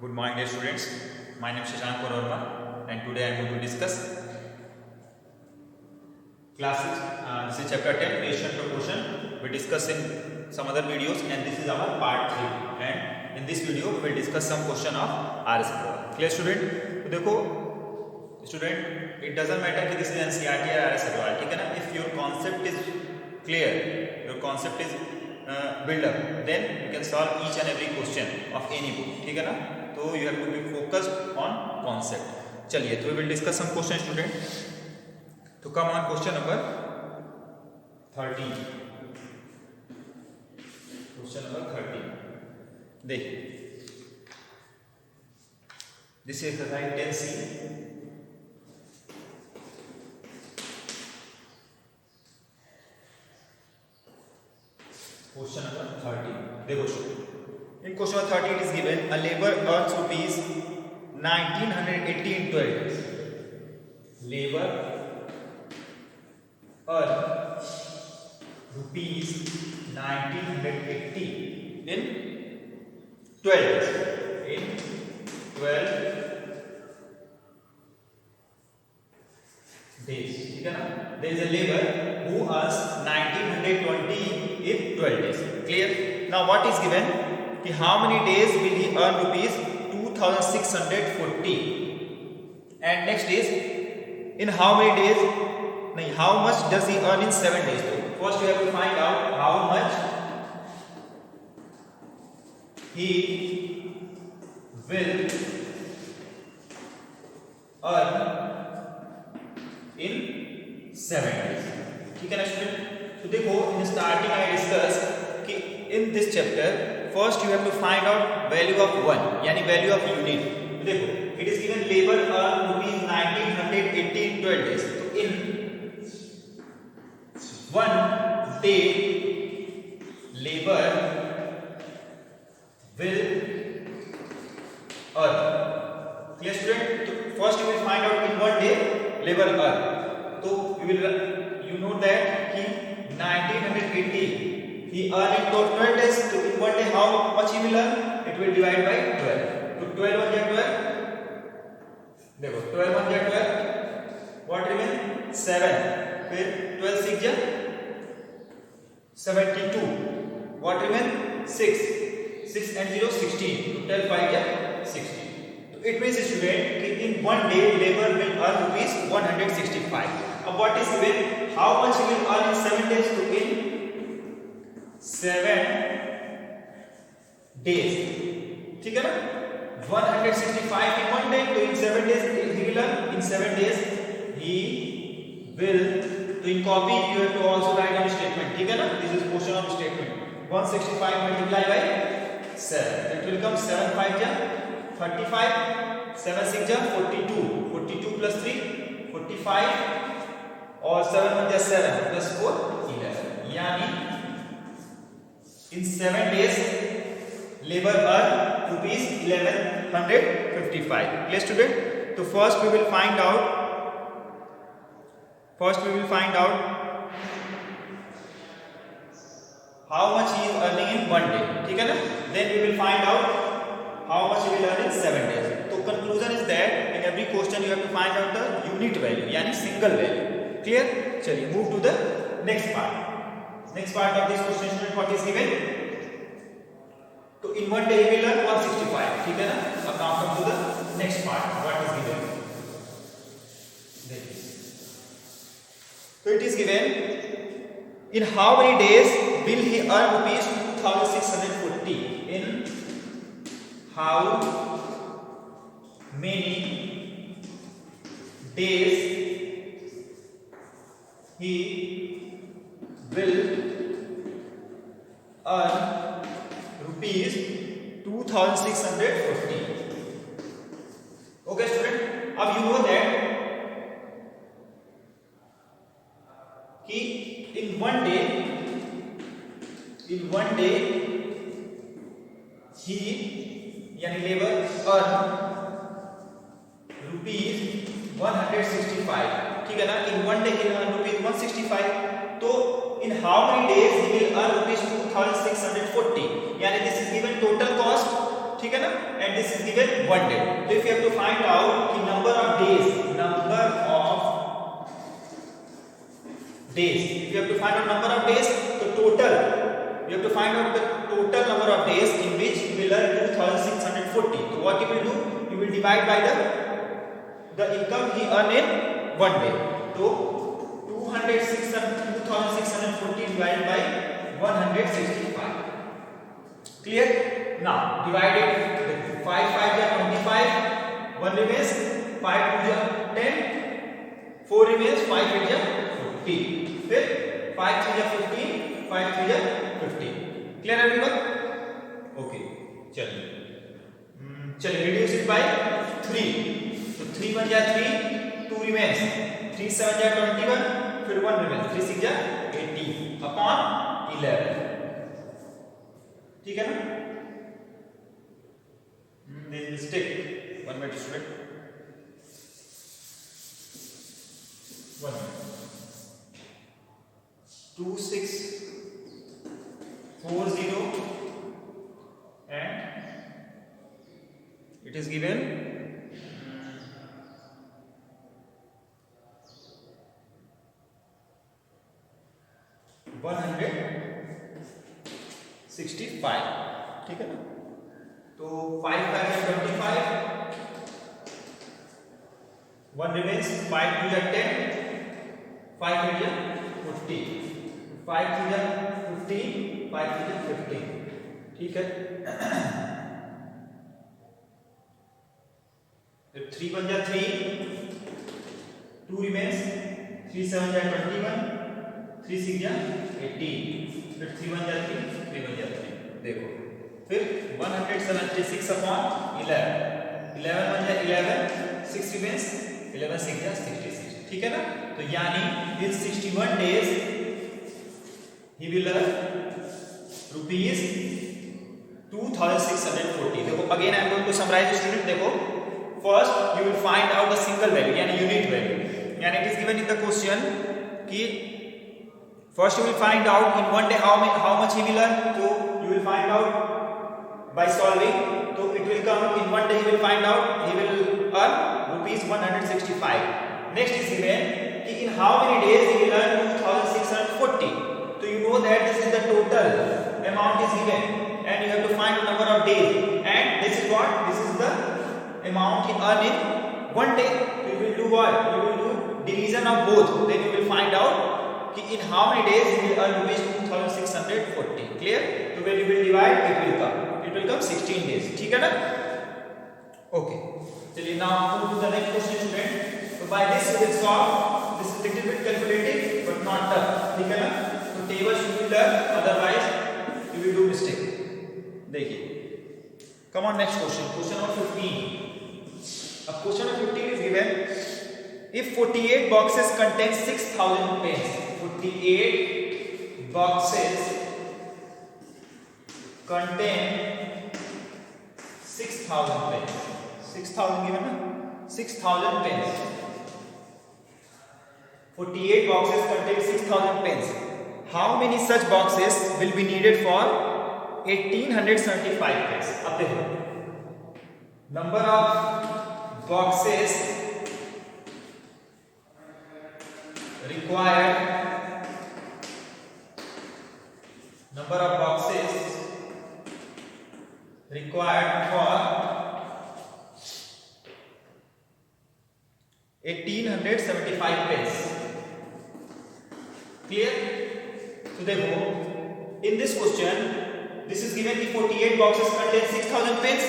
Good morning, dear students. My name is Shashank Verma, and today I am going to discuss classes. This is chapter 10, creation proportion. We discuss in some other videos, and this is our part 3. And in this video, we will discuss some question of R square. Clear, student? तो देखो, student, it doesn't matter कि this is NCERT or R square, ठीक है ना? If your concept is clear, your concept is build up, then you can solve each and every question of any book, ठीक है ना? तो you have to be focused on concept. चलिए, तो we will discuss some question, student. तो come on, question number 13. Question number 13. देखिए, this is exercise 10C. Question number 13. देखो student. In question number 30 it is given a labor earns rupees 1980 in 12 days. Labor earns rupees 1980 in 12 days. In 12 days. ठीक है ना? There is a labor who earns 1920 in 12 days. Clear? Now what is given? कि how many days will he earn rupees 2640, and next is in how many days, nahi, how much does he earn in 7 days. So first you have to find out how much he will earn in 7 days. ठीक है ना student? तो देखो, in starting I discuss कि in this chapter first you have to find out value of 1 यानी value of unit. तो देखो, it is given labor earn rupees 1980 in 12 days. तो in 1 day labor will earn. Clear student? तो first you will find out in 1 day labor earn. तो you know that कि 1980 he earn in 12 days. So in 1 day how much he will earn? It will divide by 12. So 12 1 ja 12. देखो 12 1 ja 12. What remain? 7. फिर 12 6 ja 72. What remain? 6. 6 and 0 16. So 12 5 ja 16. So it means student कि in 1 day labor will earn rupees 165. Now what is given? How much he will earn in 7 days? To in 7 days. ठीक है ना? 165 in 1 day. तो in 7 days he will earn. In 7 days he will. तो in copy you have to also write down statement. ठीक है ना? This is portion of statement. 165 multiplied by 7. That will come 7 5 ja 35. 7 6 ja 42. 42 plus 3 45. और 7 1 ja 7 plus 4 11. यानी in 7 days labor earn rupees 1155. Clear student? So first we will find out how much he is earning in 1 day. ठीक है ना? Then we will find out how much he will earn in 7 days. So conclusion is that in every question you have to find out the unit value यानी single value. Clear? चलिए move to the next part. Next part of this question student, what is given? So in 1 day he will earn 165. ठीक है ना? अब now come to the next part. What is given? So it is given in how many days will he earn rupees 2640? In how many days he will earn rupees 2640. Okay student, अब you know that कि in 1 day he यानी labour earn rupees 165. ठीक है ना? in 1 day he earn rupees 165. तो in how many days he will earn rupees 2640? यानी this is given total cost. ठीक है ना, and this is given 1 day. तो if you have to find out कि number of days, if you have to find out number of days, so total you have to find out the total number of days in which you will earn 2640. So what you will do, you will divide by the income he earned in 1 day. So 2640 divided by 165. Clear? Now divide it. 5 5 is 25, 1 remains, 5 2 is 10, 4 remains, 5 8 is 50. फिर 5 3 is 15, 5 3 is 15. Clear everyone? Okay. चलिए reduce it by 3. So 3 1 is 3, 2 remains, 3 7 is 21, फिर 1 remains, 3 6 is 18 upon 11. ठीक है ना? There is mistake. 1 minute student. 1 minute. 2640 and it is given 165. ठीक है ना? तो 5 5 is 25, 1 remains, 5 2 is 10, 5 8 is 50, 5 3 is 15, 5 3 is 15. ठीक है? फिर 3 1 is 3, 2 remains, 3 7 is 21, 3 6 is 18, फिर 3 1 is 3, 3 1 is 3. देखो फिर 176 upon 11, 11 1 is 11, 6 remains, 11 6 is 66. ठीक है ना? तो यानी in 61 days he will earn rupees 2640. देखो again I am going to summarize the student. देखो first you will find out the single value यानी unit value, यानी it is given in the question कि first you will find out in 1 day how much he will earn. So you will find out by solving. So it will come in 1 day he will find out he will earn rupees 165. Next is given in how many days he will earn 2640. So you know that this is the total amount is given and you have to find the number of days, and this is what, this is the amount he earn in 1 day. So you will do what, you will do division of both, then you will find out in how many days he will earn rupees 2640. Clear? So when you will divide it will come 16 days. ठीक है ना? Okay. चलिए now move to the next question student. So by this you will solve. This is little bit calculative but not tough. ठीक है ना? So tables you will learn, otherwise you will do mistake. देखिए. Come on, next question. Question number 15. अब question number 15 is given. If 48 boxes contain 6000 pens, 48 boxes contain 6000 pens. 6000 given na? 6000 pens. 48 boxes contain 6000 pens. How many such boxes will be needed for 1875 pens? अब देखो, number of boxes required, number of boxes required for 1875 pens. Clear? So देखो, in this question this is given कि 48 boxes contain 6000 pens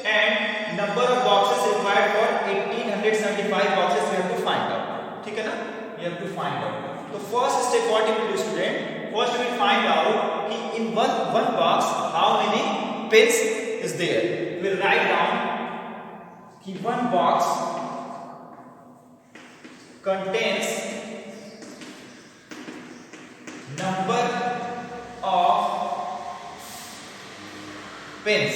and number of boxes required for 1875 boxes we have to find out. ठीक है ना? You have to find out. So first step what you will do student, first you will find out कि in one box how many pens is there. You will write down कि one box contains number of pens.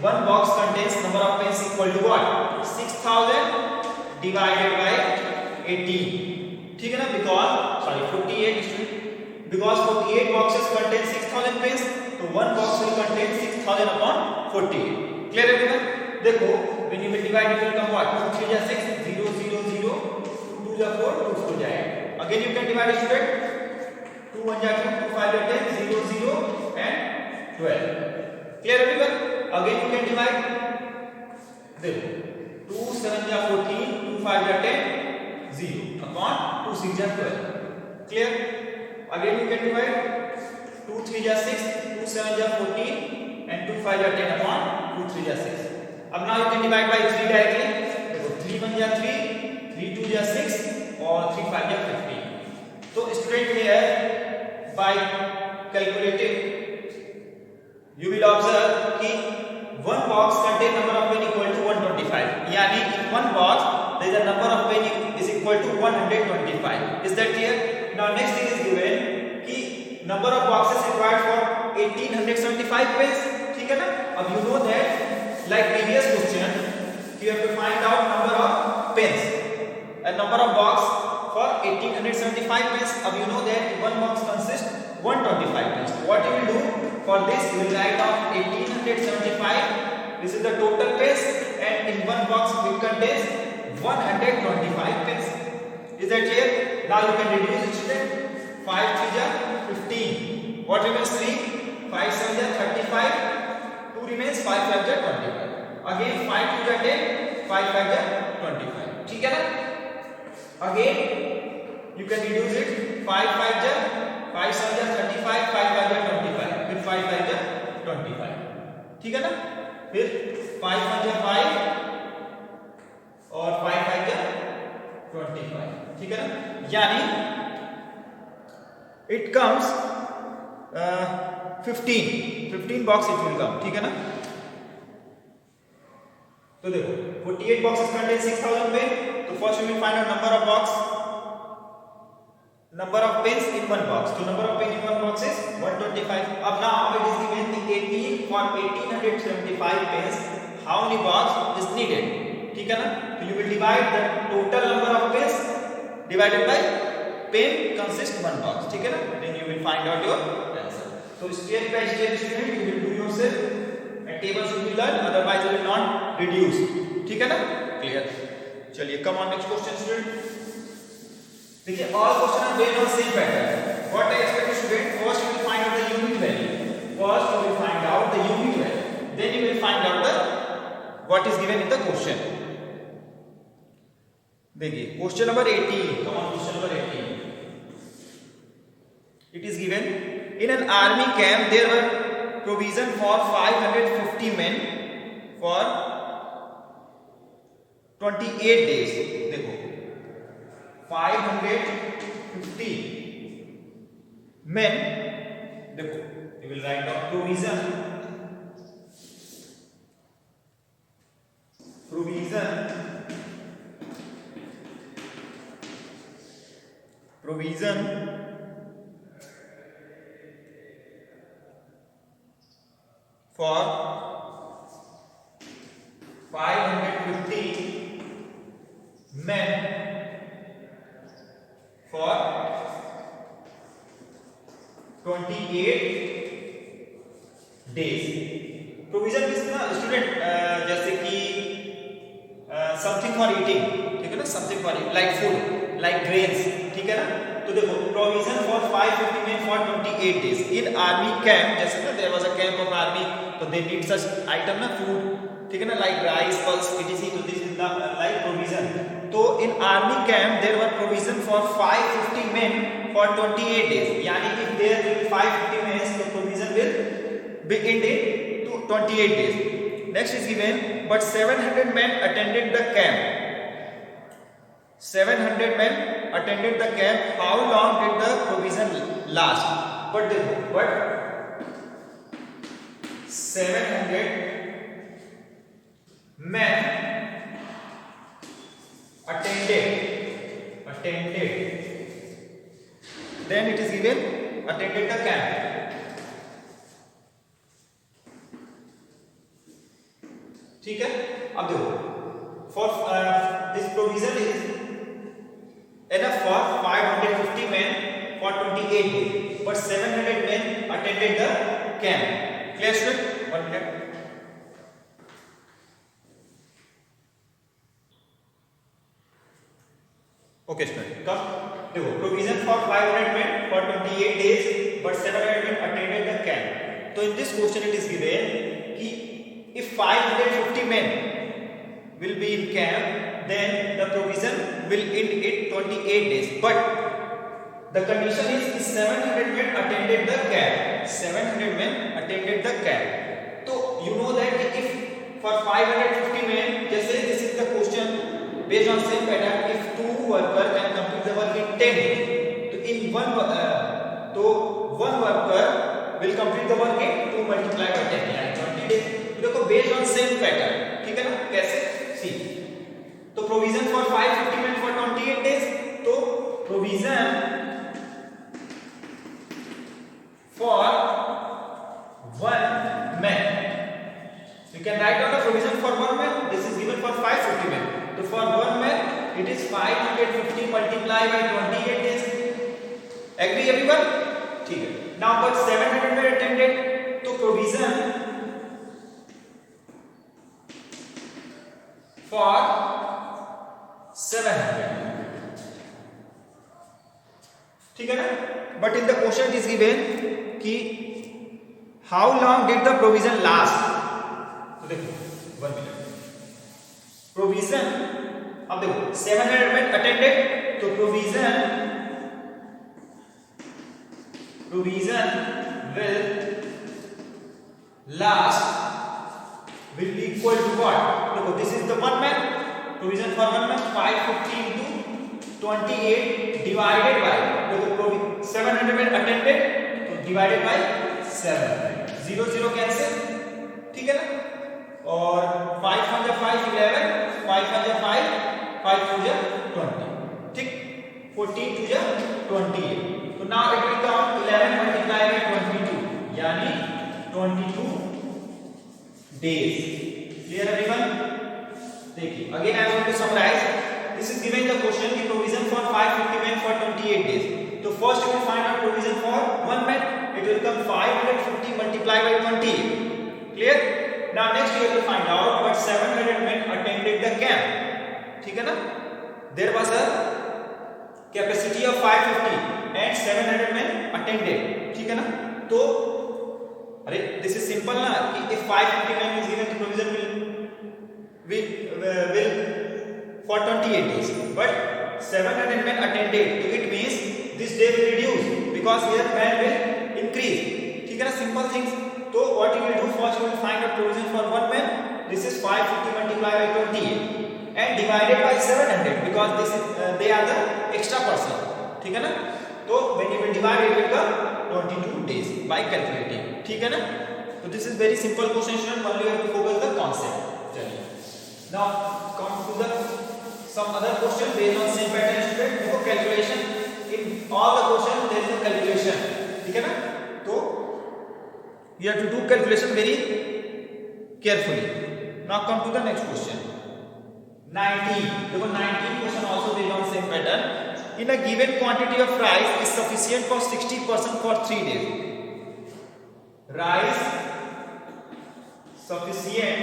One box contains number of pens equal to what? 6000 divided by 18. ठीक है ना? Because 48 student, because 48 boxes contain 6000 pens, so one box will contain 6000 upon 48. Clear everyone? देखो when you will divide it will come what? 2 3 जा 6 0 0 0 2 जा 4 2 4 जाएगा. Again you can divide student 2 1 जा 2 2 5 जा 10 0 0 and 12. Clear everyone? Again you can divide. देखो 2 7 जा 14 2 5 जा 10 0 upon 2 6 जा 12. Clear? Again you can divide 2 3 जा 6 2 7 जा 14 and 2 5 जा 10 upon 2 3 जा 6. अब now you can divide by 3 directly. देखो 3 1 जा 3 3 2 जा 6 और 3 5 जा 15. तो student here by calculating you will observe कि one box contain number of pen equal to 125. यानी in one box there is a number of pen is equal to 125. Is that clear? Now next thing is given कि number of boxes required for 1875 pens. ठीक है ना? अब you know that like previous question you have to find out number of pens and number of box for 1875 pens. अब you know that one box consists 125 pens. What you will do for this, you will write down 1875. This is the total pens and in one box it contains 125 pens. Is that clear? Now you can reduce it, student. 5 3 ja 15. What remains 3? 5 7 ja 35. 2 remains 5 5 ja 25. Again 5 2 ja 10, 5 5 ja 25. ठीक है ना? Again you can reduce it. 5 5 ja 5 7 ja 35, 5 5 ja 25. फिर 5 5 ja 25. ठीक है ना? फिर 5 5 ja 5 और 5 5 ja 25. ठीक है ना? यानी it comes 15 box it will come. ठीक है ना? तो देखो 48 boxes contain 6000 pen. तो first we will find out number of pens in one box. So number of pen in one box is 125. अब now it is given the 18 for 1875 pens. How many box is needed? ठीक है ना? So you will divide the total number of pens divided by pen consists one box. ठीक है ना? Then you will find out your answer. So step by step student you will do yourself. And table should be learned, otherwise you will not reduce. ठीक है ना? Clear? चलिए come on next question student. देखिए all question are based on same pattern. What I expect student, first you will find out the unit value. First you will find out the unit value. Then you will find out the what is given in the question. देखिए question number 18. Come on question number 18. It is given in an army camp there were provision for 550 men for 28 days. देखो 550 men. देखो you will write down provision for 550 men for 28 days. Provision means ना student जैसे कि something for eating. ठीक है ना? Something for like food like grains. ठीक है ना? तो देखो provision for 550 men for 28 days in army camp. जैसे ना there was a camp of army, तो they need such item ना food. ठीक है ना? like rice, pulse, etc. तो this is the like provision. तो in army camp there were provision for 550 men for 28 days. यानी if there will be 550 men, तो provision will be ended to 28 days. Next is given, but 700 men attended the camp. 700 men attended the camp. How long did the provision last? But 700 men attended. Then it is given attended the camp. ठीक है? अब देखो for this provision is enough for 550 men for 28 days, but 700 men attended the camp. Clear student? 1 minute. Okay student, come देखो, provision for 500 men for 28 days but 700 men attended the camp. तो in this question it is given कि if 550 men will be in camp, then the provision will end in 28 days. But the condition is 700 men attended the camp. 700 men attended the camp. So you know that if for 550 men, जैसे this is the question based on same pattern, if two worker can complete the work in 10 days, तो in one worker will complete the work in 2 multiplied by 10 यानी 20 days. तो देखो based on same pattern, ठीक है ना, कैसे सी, तो provision for 550 men for 28 days, तो provision for 1 man, you can write down the provision for 1 man. This is given for 550 men. So for 1 man it is 550 multiplied by 28 days. Agree everyone? ठीक है. Now but 700 men attended, तो provision for 700, ठीक है ना. But in the question it is given कि how long did the provision last. तो देखो 1 minute. Provision, अब देखो 700 men attended, तो provision will last will be equal to what. देखो this is the 1 man, provision for 1 man 550 into 28 divided by, देखो 700 men attended, तो divided by 700, 0 0 cancel, ठीक है ना. और 5 1 5 11, 5 1 5, 5 2 20, ठीक, 14 2 28. तो now it will come 11 multiplied by 22 यानी 22 days. Clear everyone? देखिए again I am going to summarize. This is given the question की provision for 550 men for 28 days. तो first you will find out provision for 1 man. It will come 550 multiplied by 28. Clear? Now next you will find out but 700 men attended the camp. ठीक है ना. There was a capacity of 550 and 700 men attended. ठीक है ना. तो अरे this is simple ना कि if 550 men is given, the provision will for 28 days. But 700 men attended, so it means this day will reduce because here men will increase. ठीक है ना. Simple things. So what you will do, first you will find a provision for 1 man. This is 550 multiplied by 28 and divided by 700 because this is they are the extra person. ठीक है ना. तो when you will divide it will come 22 days by calculating. ठीक है ना. So this is very simple question student, only you have to focus the concept. चलिए now come to the some other question based on same pattern student. देखो calculation in all the question there is a calculation. ठीक है ना. तो you have to do calculation very carefully. Now come to the next question. 19. देखो 19 question also based on same pattern. In a given quantity of rice is sufficient for 60% for 3 days. Rice sufficient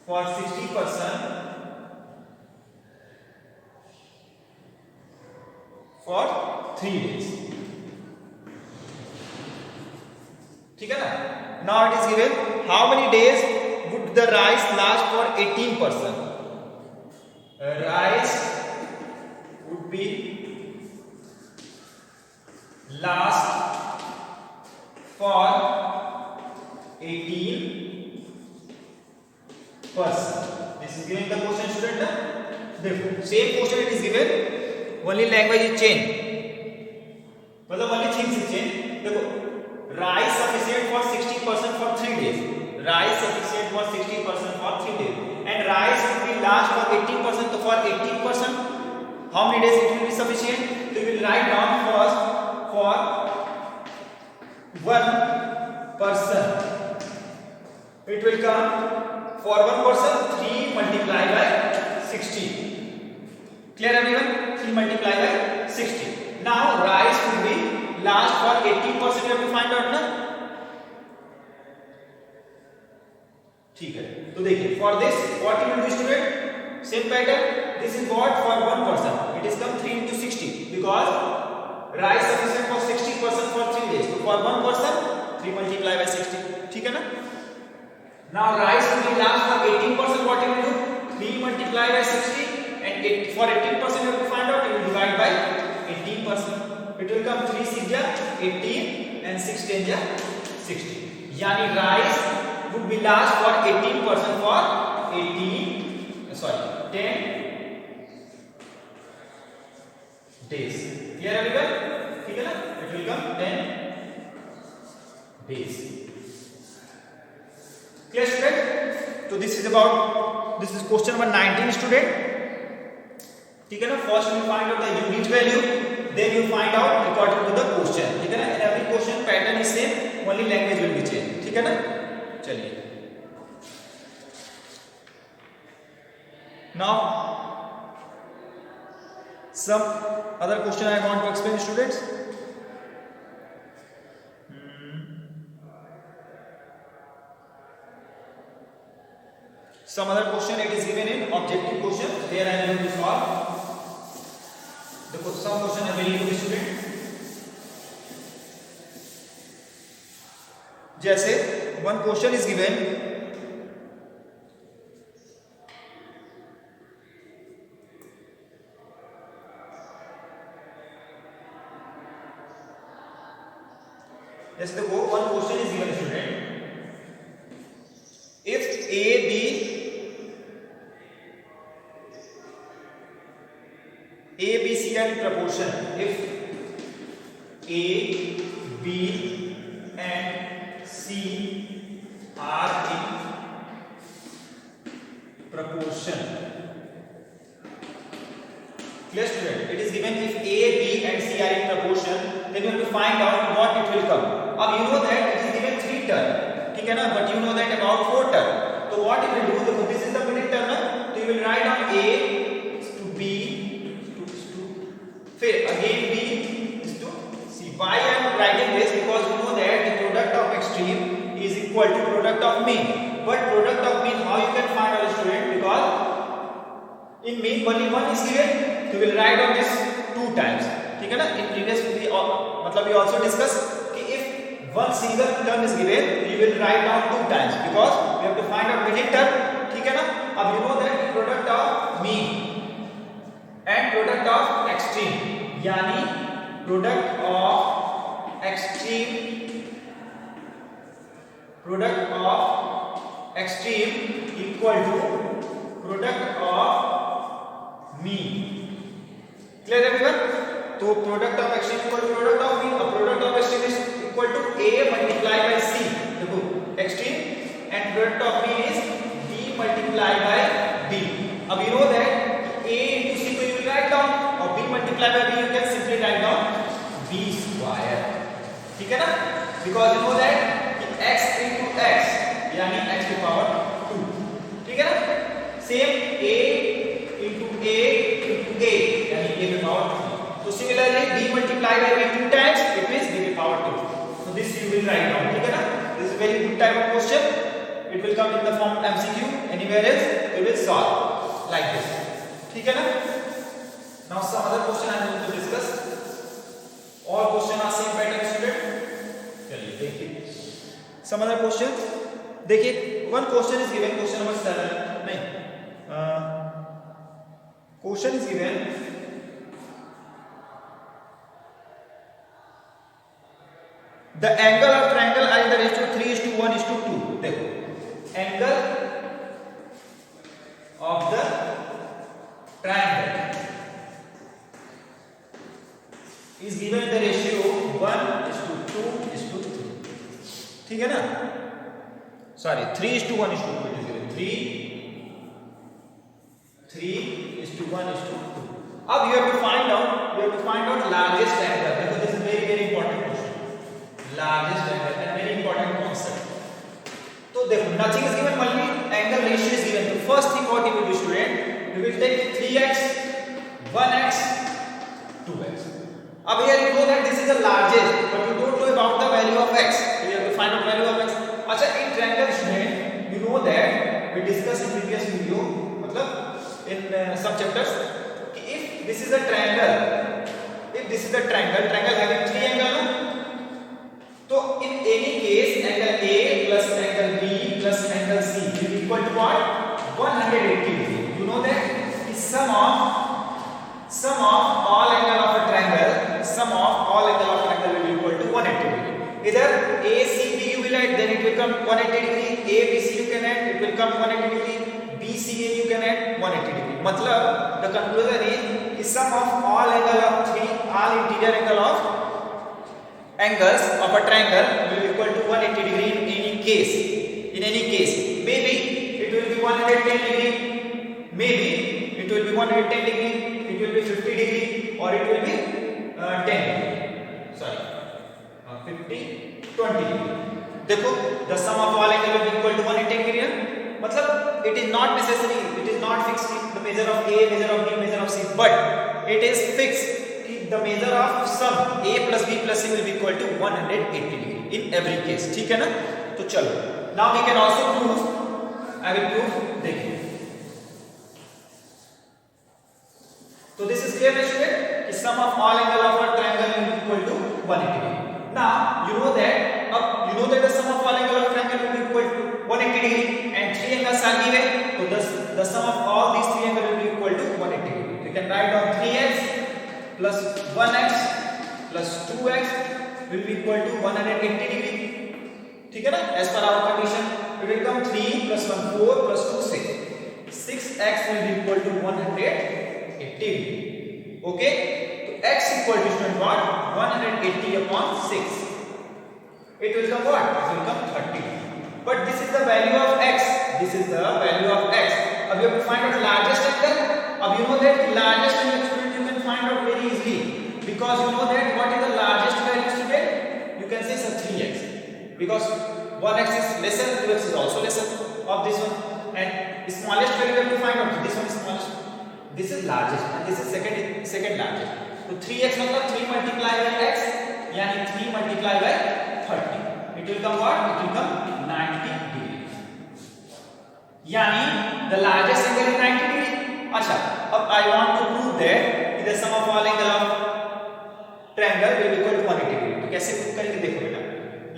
for 60% for 3 days. ठीक है ना. Now it is given how many days would the rice last for 18%. Rice would be last for 18%. This is given the question student ना. देखो same question it is given, only language is change, मतलब only things is change. देखो rice sufficient for 60% for 3 days. Rice sufficient for 60% for 3 days and rice will be last for 18%. So for 18% how many days it will be sufficient? So we will write down first for 1 person it will come for 1 person 3 multiplied by 60. Clear everyone? 3 multiplied by 60. now rise will be last for 80%. You have to find out ना. ठीक है, तो देखिए for this what you will do student, same pattern. This is what for one person it is come 3 into 60 because rise sufficient for 60% for 3 days. So for one person 3 multiply by 60. ठीक है ना. Now rise will be last for 18%. What you will do, 3 multiply by 60 and for 18% you have to find out, you will divide by 18%. It will come 3 6 ja 18 and 6 10 ja 60. यानी rise would be last for 18% for 10 days. Clear everyone? ठीक है ना. It will come 10 days. Clear student? So this is question number 19 student. ठीक है ना. First you find out the unit value, then you find out according to the question. ठीक है ना. In every question pattern is same, only language will be changed. ठीक है ना. चलिए. Now some other question I want to explain students. Some other question it is given in objective question. There I am going to solve. Some question are very good student. जैसे one question is given. जैसे देखो one question is given student. If A B C are in proportion, if A B and C are in proportion. Clear student? It is given if A B and C are in proportion, then you have to find out what it will come. अब you know that it is given 3 term, ठीक है ना, but you know that about 4 term. So what you will do, देखो this is the middle term ना, तो you will write down A to B to फिर again B is to C. Why I am writing this? Because you know that the product of extreme is equal to product of mean. But product of mean how you can find out student? Because in mean only one is given, so you will write down this 2 times. ठीक है ना. In previous मतलब we also discuss कि if one single term is given, you will write down 2 times because we have to find out middle term. ठीक है ना. अब you know that product of mean and product of extreme, यानी product of extreme equal to product of mean. Clear everyone? तो product of extreme equal to product of mean. अब product of extreme is equal to A multiplied by C. देखो extreme and product of mean is B multiplied by B. अब you know that A into C को you will write down और B multiplied by B you can simply write down B square. ठीक है ना. Because you know that x into x यानी x to power 2. ठीक है ना. Same A into A यानी A to power 2. So similarly B multiplied by B 2 times, it means B to power 2. So this you will write down. ठीक है ना. This is very good type of question. It will come in the form MCQ. Anywhere else you will solve like this. ठीक है ना. Now some other question I am going to discuss. All question are same pattern student. चलिए देखिए. Some other questions. देखिए one question is given, question number 7. नहीं. Question is given. The angle of triangle are in the ratio 3:1:2. देखो angle of the triangle is given in the ratio 1:2:3. ठीक है ना. Sorry 3:1:2. It is given 3:1:2. अब you have to find out largest angle. देखो this is very very important question. Largest angle and very important concept. तो देखो nothing is given, only angle ratio is given. So first thing what you will do student, you will take 3x, 1x, 2x. अब here you know that this is the largest, but you don't know about the value of x. So you have to find out value of x. अच्छा, in triangle student, you know that we discussed in previous video, मतलब in some chapters, कि if this is a triangle, triangle having three angles, तो in any case angle A plus angle B plus angle C will be equal to what? 180 degree. You know that sum of all angle of a triangle will be equal to 180 degree. Either A C B you will add, then it will come 180 degree. A B C you can add, it will come 180 degree. B C A you can add 180 degree. मतलब the conclusion is sum of all interior angle of angles of a triangle will be equal to 180 degree in any case. Maybe it will be 110 degree, maybe it will be 110 degree, it will be 50 degree, or it will be 10 degree. Sorry, 20 degree. देखो, the sum of all angles will be equal to 180 degree. मतलब it is not necessary, it is not fixed the measure of A, measure of B, measure of C, but it is fixed. The measure of sum A plus B plus C will be equal to 180 degree in every case. ठीक है ना? तो चलो. Now we can also prove. I will prove. देखिए. So this is clear, student? कि sum of all angle of a triangle will be equal to 180 degree. Now you know that the sum of all angle of triangle will be equal to 180 degree, and three angles are given. So the sum of all these three angles will be equal to 180 degree. You can write down 3x plus 1x plus 2x will be equal to 180 degree. ठीक है ना? As per our condition, it will come 3 plus 1 4 plus 2 6. 6x will be equal to 180 degree. Okay? So x equal to student what? 180 upon 6. It will come what? It will come 30. But this is the value of x. अब you have to find out the largest angle. अब you know that the largest angle student you can find out very easily, because you know that what is the largest value student? You can say it's a 3x, because 1x is lesser, 2x is also lesser of this one, and smallest value you have to find out. This one is smallest, this is largest, and this is second largest. So 3x मतलब 3 multiply by x, यानी 3 multiply by 30. It will come what? It will come 90 degree. यानी the largest angle is 90 degree. अच्छा, अब I want to prove that the sum of all angle of triangle will be equal to 180 degree. तो कैसे prove करेंगे? देखो बेटा,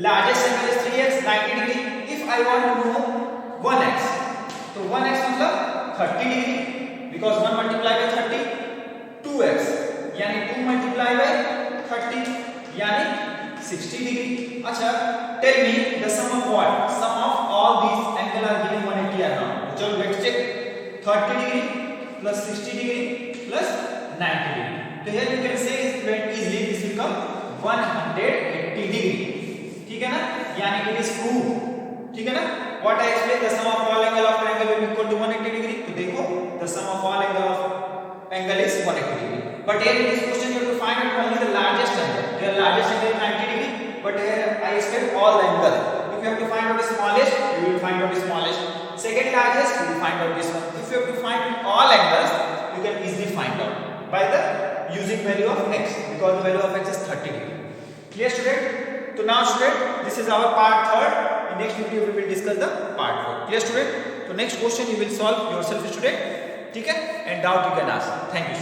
largest angle is 3x 90 degree. If I want to know 1x, तो 1x मतलब 30 degree, because 1 multiply by 30, 2x यानी 2 multiply by 30 यानी 60 degree. अच्छा, tell me the sum of what? Sum of all these angle are given 180 or not? चलो let's check. 30 degree plus 60 degree plus 90 degree. So here you can say very easily this will come 180 degree. ठीक है ना? यानी it is proved. ठीक है ना? What I explained, the sum of all angle of triangle will be equal to 180 degree. तो देखो, the sum of all angle is 180 degree. But here in this question you have to find out only the largest angle. The largest angle is 90 degree. But here I explained all the angles. If you have to find out the smallest, you will find out the smallest. Second largest, you will find out this one. If you have to find all angles, you can easily find out by the using value of x, because the value of x is 30 degree. Clear, student? So now student, this is our part 3rd. In next video we will discuss the part 4. Clear, student? So next question you will solve yourself, student. ठीक है? And doubt you can ask. Thank you.